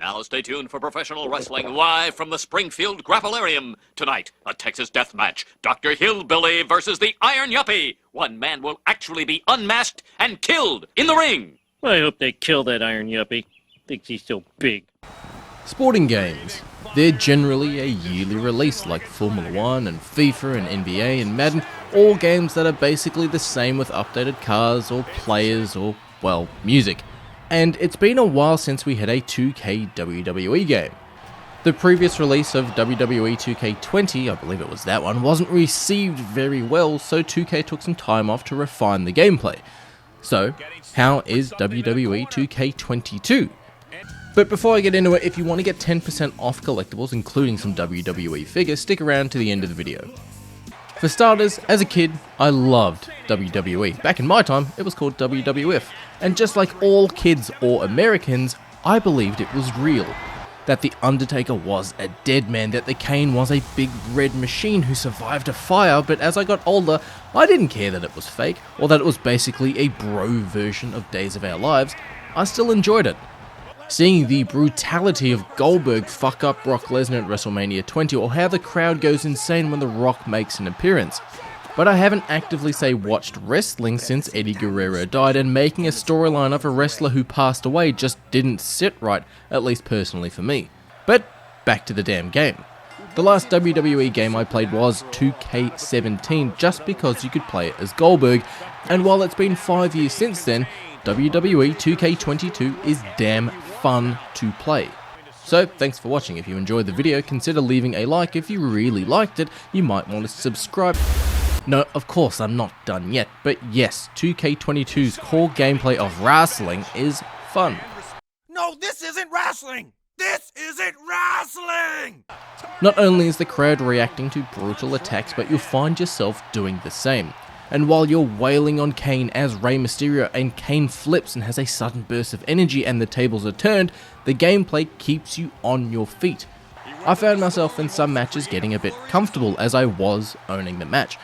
Now stay tuned for professional wrestling live from the Springfield Grapplearium. Tonight, a Texas death match. Dr. Hillbilly versus the Iron Yuppie. One man will actually be unmasked and killed in the ring. I hope they kill that Iron Yuppie. Thinks he's so big. Sporting games. They're generally a yearly release like Formula 1 and FIFA and NBA and Madden, all games that are basically the same with updated cars or players or, well, music. And it's been a while since we had a 2K WWE game. The previous release of WWE 2K20, I believe it was that one, wasn't received very well, so 2K took some time off to refine the gameplay. So, how is WWE 2K22? But before I get into it, if you want to get 10% off collectibles, including some WWE figures, stick around to the end of the video. For starters, as a kid, I loved WWE. Back in my time, it was called WWF. And just like all kids or Americans, I believed it was real. That The Undertaker was a dead man, that the Kane was a big red machine who survived a fire, but as I got older, I didn't care that it was fake, or that it was basically a bro version of Days of Our Lives. I still enjoyed it. Seeing the brutality of Goldberg fuck up Brock Lesnar at WrestleMania 20, or how the crowd goes insane when The Rock makes an appearance. But I haven't actively watched wrestling since Eddie Guerrero died, and making a storyline of a wrestler who passed away just didn't sit right, at least personally for me. But back to the damn game. The last WWE game I played was 2K17, just because you could play it as Goldberg, and while it's been 5 years since then, WWE 2K22 is damn fun to play. So, thanks for watching. If you enjoyed the video, consider leaving a like. If you really liked it, you might want to subscribe. No, of course, I'm not done yet, but yes, 2K22's core gameplay of wrestling is fun. No, this isn't wrestling! This isn't wrestling! Not only is the crowd reacting to brutal attacks, but you'll find yourself doing the same. And while you're wailing on Kane as Rey Mysterio and Kane flips and has a sudden burst of energy and the tables are turned, the gameplay keeps you on your feet. I found myself in some matches getting a bit comfortable as I was owning the match,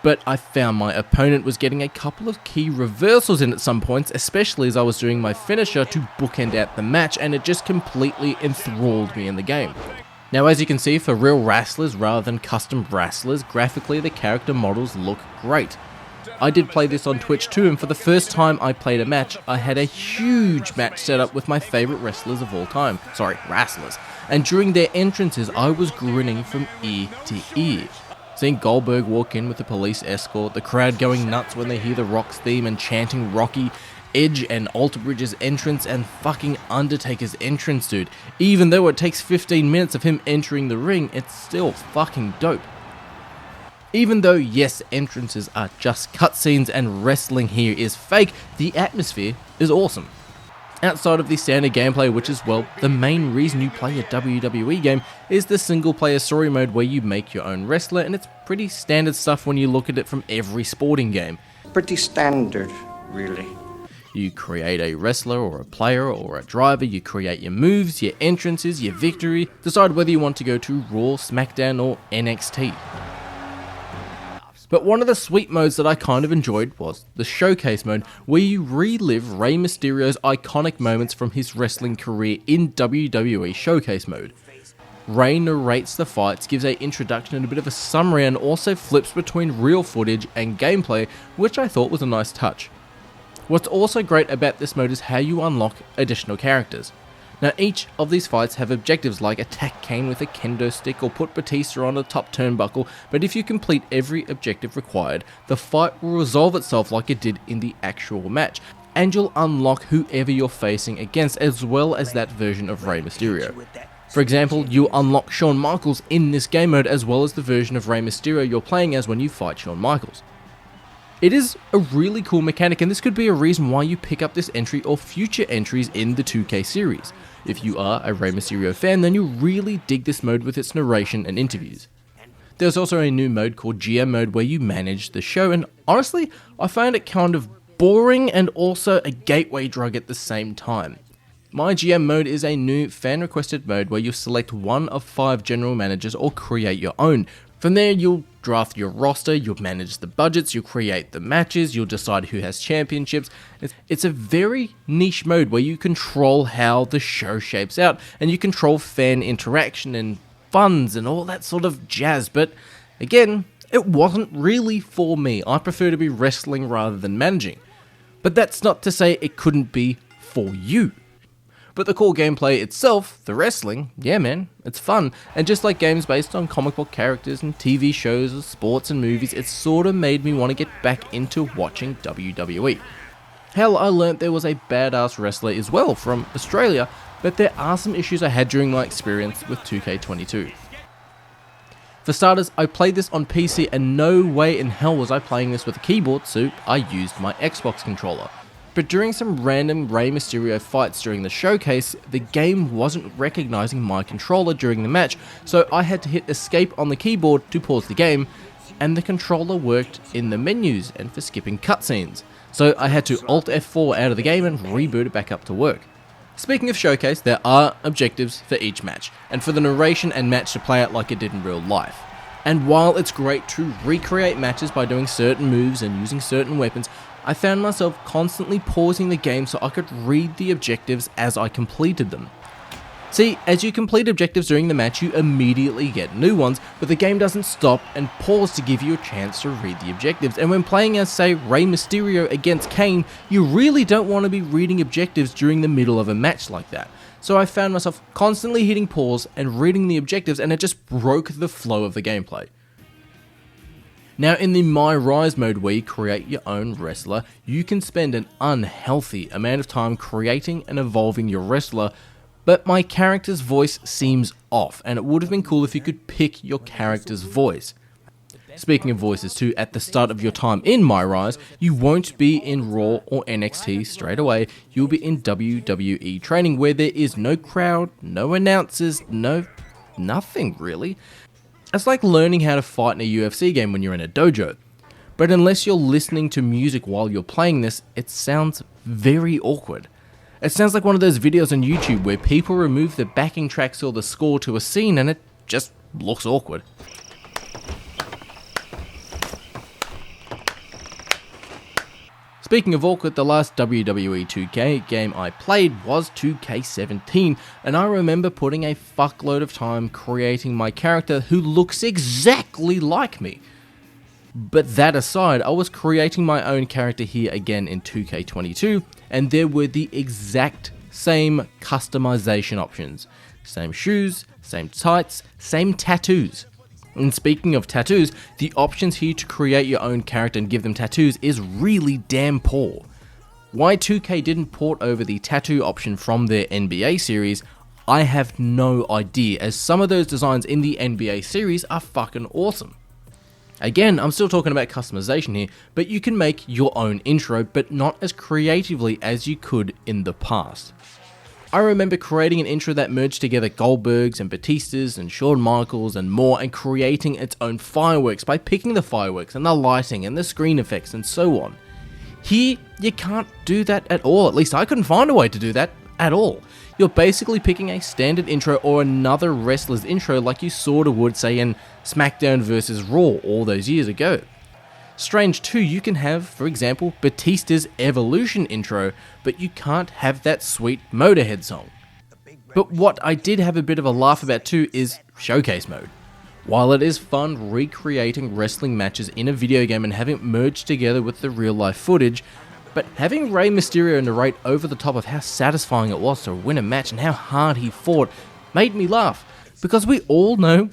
but I found my opponent was getting a couple of key reversals in at some points, especially as I was doing my finisher to bookend out the match, and it just completely enthralled me in the game. Now, as you can see, for real wrestlers rather than custom wrestlers, graphically the character models look great. I did play this on Twitch too, and for the first time I played a match, I had a huge match set up with my favourite wrestlers of all time. Sorry, wrestlers. And during their entrances, I was grinning from ear to ear. Seeing Goldberg walk in with a police escort, the crowd going nuts when they hear the Rock's theme and chanting Rocky, Edge and Alter Bridge's entrance, and fucking Undertaker's entrance, dude. Even though it takes 15 minutes of him entering the ring, it's still fucking dope. Even though, yes, entrances are just cutscenes and wrestling here is fake, the atmosphere is awesome. Outside of the standard gameplay, which is, well, the main reason you play a WWE game, is the single player story mode where you make your own wrestler, and it's pretty standard stuff when you look at it from every sporting game. Pretty standard, really. You create a wrestler or a player or a driver, you create your moves, your entrances, your victory, decide whether you want to go to Raw, SmackDown or NXT. But one of the sweet modes that I kind of enjoyed was the Showcase mode, where you relive Rey Mysterio's iconic moments from his wrestling career in WWE Showcase mode. Rey narrates the fights, gives an introduction and a bit of a summary, and also flips between real footage and gameplay, which I thought was a nice touch. What's also great about this mode is how you unlock additional characters. Now, each of these fights have objectives like attack Kane with a kendo stick or put Batista on a top turnbuckle, but if you complete every objective required, the fight will resolve itself like it did in the actual match, and you'll unlock whoever you're facing against, as well as that version of Rey Mysterio. For example, you'll unlock Shawn Michaels in this game mode, as well as the version of Rey Mysterio you're playing as when you fight Shawn Michaels. It is a really cool mechanic, and this could be a reason why you pick up this entry or future entries in the 2K series. If you are a Rey Mysterio fan, then you'll really dig this mode with its narration and interviews. There's also a new mode called GM mode where you manage the show, and honestly, I found it kind of boring and also a gateway drug at the same time. Mygm Mode is a new fan-requested mode where you select one of 5 general managers or create your own, From there, you'll draft your roster, you'll manage the budgets, you'll create the matches, you'll decide who has championships. It's a very niche mode where you control how the show shapes out, and you control fan interaction and funds and all that sort of jazz, but again, it wasn't really for me. I prefer to be wrestling rather than managing. But that's not to say it couldn't be for you. But the core gameplay itself, the wrestling, yeah man, it's fun. And just like games based on comic book characters and TV shows or sports and movies, it sort of made me want to get back into watching WWE. Hell, I learnt there was a badass wrestler as well from Australia, but there are some issues I had during my experience with 2K22. For starters, I played this on PC and no way in hell was I playing this with a keyboard, so I used my Xbox controller. But during some random Rey Mysterio fights during the showcase, the game wasn't recognizing my controller during the match, so I had to hit escape on the keyboard to pause the game, and the controller worked in the menus and for skipping cutscenes. So I had to Alt F4 out of the game and reboot it back up to work. Speaking of showcase, there are objectives for each match, and for the narration and match to play out like it did in real life. And while it's great to recreate matches by doing certain moves and using certain weapons, I found myself constantly pausing the game so I could read the objectives as I completed them. See, as you complete objectives during the match, you immediately get new ones, but the game doesn't stop and pause to give you a chance to read the objectives. And when playing as, say, Rey Mysterio against Kane, you really don't want to be reading objectives during the middle of a match like that. So I found myself constantly hitting pause and reading the objectives, and it just broke the flow of the gameplay. Now in the My Rise mode where you create your own wrestler, you can spend an unhealthy amount of time creating and evolving your wrestler, but my character's voice seems off, and it would have been cool if you could pick your character's voice. Speaking of voices too, at the start of your time in My Rise, you won't be in Raw or NXT straight away, you'll be in WWE training where there is no crowd, no announcers, nothing really. It's like learning how to fight in a UFC game when you're in a dojo. But unless you're listening to music while you're playing this, it sounds very awkward. It sounds like one of those videos on YouTube where people remove the backing tracks or the score to a scene and it just looks awkward. Speaking of awkward, the last WWE 2K game I played was 2K17, and I remember putting a fuckload of time creating my character who looks exactly like me. But that aside, I was creating my own character here again in 2K22, and there were the exact same customization options. Same shoes, same tights, same tattoos. And speaking of tattoos, the options here to create your own character and give them tattoos is really damn poor. Why 2K didn't port over the tattoo option from their NBA series, I have no idea, as some of those designs in the NBA series are fucking awesome. Again, I'm still talking about customization here, but you can make your own intro, but not as creatively as you could in the past. I remember creating an intro that merged together Goldbergs and Batistas and Shawn Michaels and more, and creating its own fireworks by picking the fireworks and the lighting and the screen effects and so on. Here, you can't do that at all, at least I couldn't find a way to do that at all. You're basically picking a standard intro or another wrestler's intro like you sorta would say in SmackDown vs Raw all those years ago. Strange too, you can have, for example, Batista's Evolution intro, but you can't have that sweet Motorhead song. But what I did have a bit of a laugh about too is Showcase Mode. While it is fun recreating wrestling matches in a video game and having it merged together with the real life footage, but having Rey Mysterio narrate over the top of how satisfying it was to win a match and how hard he fought made me laugh, because we all know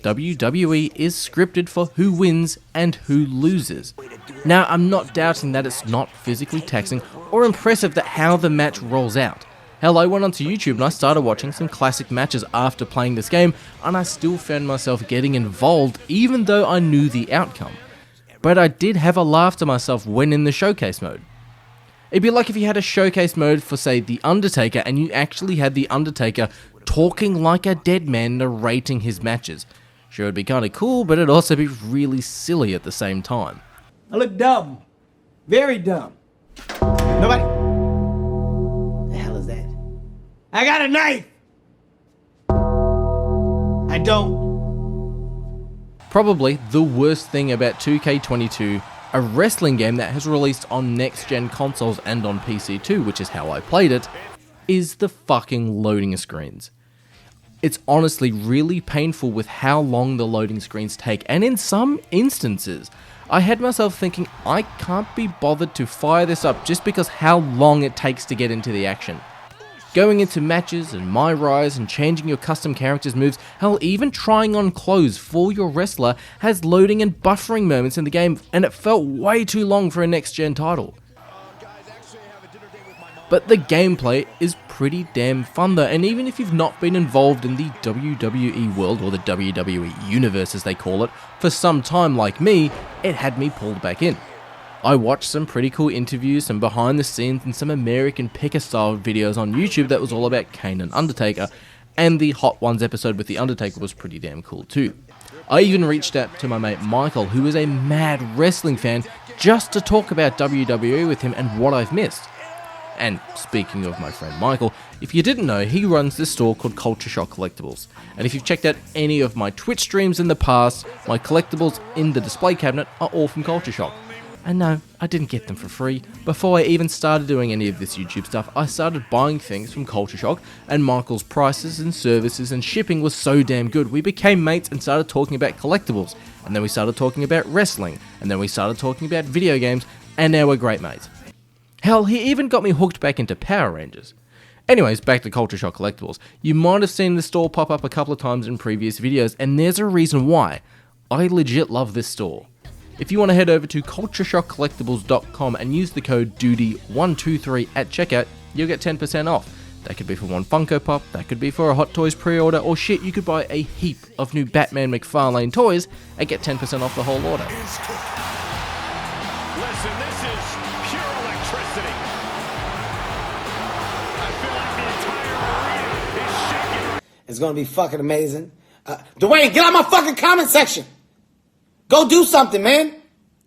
WWE is scripted for who wins and who loses. Now, I'm not doubting that it's not physically taxing or impressive that how the match rolls out. Hell, I went onto YouTube and I started watching some classic matches after playing this game, and I still found myself getting involved even though I knew the outcome. But I did have a laugh to myself when in the Showcase Mode. It'd be like if you had a Showcase Mode for, say, The Undertaker, and you actually had The Undertaker talking like a dead man narrating his matches. Sure, it'd be kinda cool, but it'd also be really silly at the same time. I look dumb. Very dumb. Nobody... The hell is that? I got a knife! I don't. Probably the worst thing about 2K22, a wrestling game that has released on next-gen consoles and on PC too, which is how I played it, is the fucking loading screens. It's honestly really painful with how long the loading screens take, and in some instances, I had myself thinking I can't be bothered to fire this up just because how long it takes to get into the action. Going into matches and My Rise and changing your custom character's moves, hell, even trying on clothes for your wrestler has loading and buffering moments in the game, and it felt way too long for a next-gen title. But the gameplay is pretty damn fun though, and even if you've not been involved in the WWE world, or the WWE universe as they call it, for some time like me, it had me pulled back in. I watched some pretty cool interviews, some behind the scenes and some American Picker style videos on YouTube that was all about Kane and Undertaker, and the Hot Ones episode with The Undertaker was pretty damn cool too. I even reached out to my mate Michael, who is a mad wrestling fan, just to talk about WWE with him and what I've missed. And speaking of my friend Michael, if you didn't know, he runs this store called Culture Shock Collectibles. And if you've checked out any of my Twitch streams in the past, my collectibles in the display cabinet are all from Culture Shock. And no, I didn't get them for free. Before I even started doing any of this YouTube stuff, I started buying things from Culture Shock, and Michael's prices and services and shipping was so damn good, we became mates and started talking about collectibles. And then we started talking about wrestling, and then we started talking about video games, and now we're great mates. Hell, he even got me hooked back into Power Rangers. Anyways, back to Culture Shock Collectibles. You might have seen the store pop up a couple of times in previous videos, and there's a reason why. I legit love this store. If you want to head over to cultureshockcollectibles.com and use the code DUDY123 at checkout, you'll get 10% off. That could be for one Funko Pop, that could be for a Hot Toys pre-order, or shit, you could buy a heap of new Batman McFarlane toys and get 10% off the whole order. Listen, this is pure electricity. I feel like the entire arena is shaking. It's gonna be fucking amazing. Dwayne, get out my fucking comment section. Go do something, man.